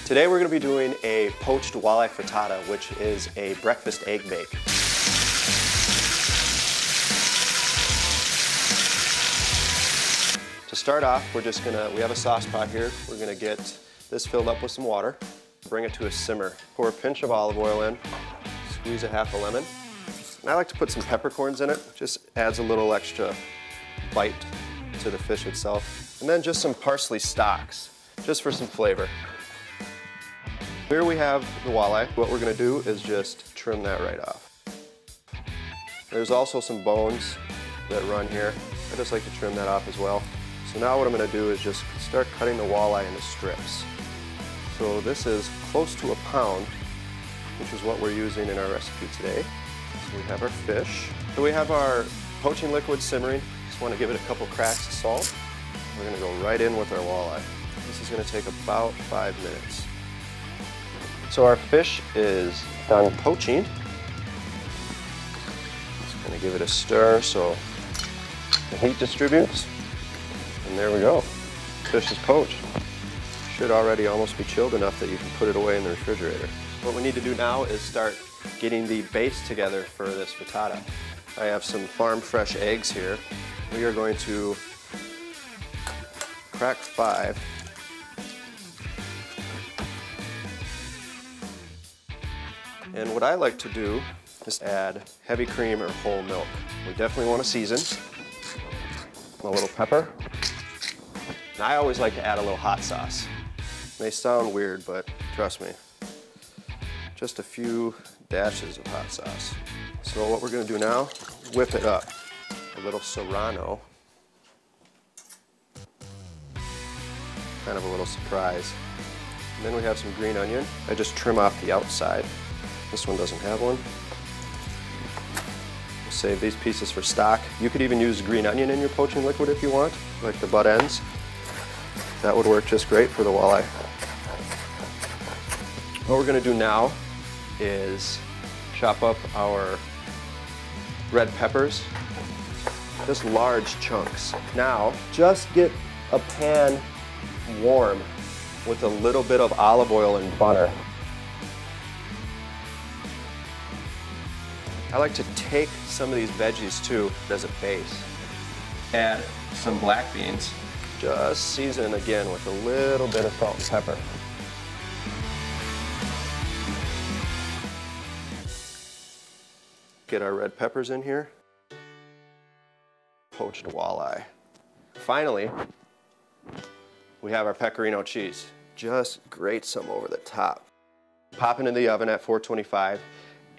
Today we're going to be doing a poached walleye frittata, which is a breakfast egg bake. To start off, we have a sauce pot here. We're going to get this filled up with some water, bring it to a simmer. Pour a pinch of olive oil in, squeeze a half a lemon. And I like to put some peppercorns in it, just adds a little extra bite to the fish itself. And then just some parsley stalks, just for some flavor. Here we have the walleye. What we're going to do is just trim that right off. There's also some bones that run here. I just like to trim that off as well. So now what I'm going to do is just start cutting the walleye into strips. So this is close to a pound, which is what we're using in our recipe today. So we have our fish. So we have our poaching liquid simmering. Just want to give it a couple cracks of salt. We're going to go right in with our walleye. This is going to take about 5 minutes. So our fish is done poaching. Just going to give it a stir so the heat distributes. And there we go. Fish is poached. Should already almost be chilled enough that you can put it away in the refrigerator. What we need to do now is start getting the base together for this frittata. I have some farm fresh eggs here. We are going to crack 5. And what I like to do is add heavy cream or whole milk. We definitely want to season. A little pepper. And I always like to add a little hot sauce. It may sound weird, but trust me. Just a few dashes of hot sauce. So what we're going to do now, whip it up. A little serrano. Kind of a little surprise. And then we have some green onion. I just trim off the outside. This one doesn't have one. We'll save these pieces for stock. You could even use green onion in your poaching liquid if you want, like the butt ends. That would work just great for the walleye. What we're going to do now is chop up our red peppers, just large chunks. Now, just get a pan warm with a little bit of olive oil and butter. I like to take some of these veggies too as a base. Add some black beans. Just season again with a little bit of salt and pepper. Get our red peppers in here. Poached walleye. Finally, we have our pecorino cheese. Just grate some over the top. Pop it in the oven at 425.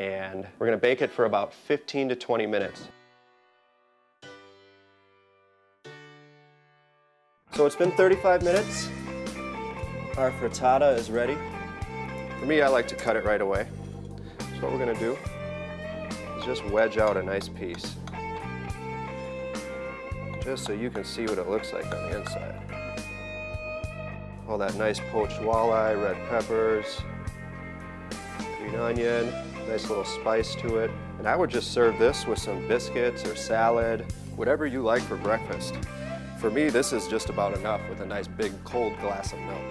And we're going to bake it for about 15 to 20 minutes. So it's been 35 minutes. Our frittata is ready. For me, I like to cut it right away. So what we're going to do is just wedge out a nice piece. Just so you can see what it looks like on the inside. All that nice poached walleye, red peppers, green onion. Nice little spice to it. And I would just serve this with some biscuits or salad, whatever you like for breakfast. For me, this is just about enough with a nice big cold glass of milk.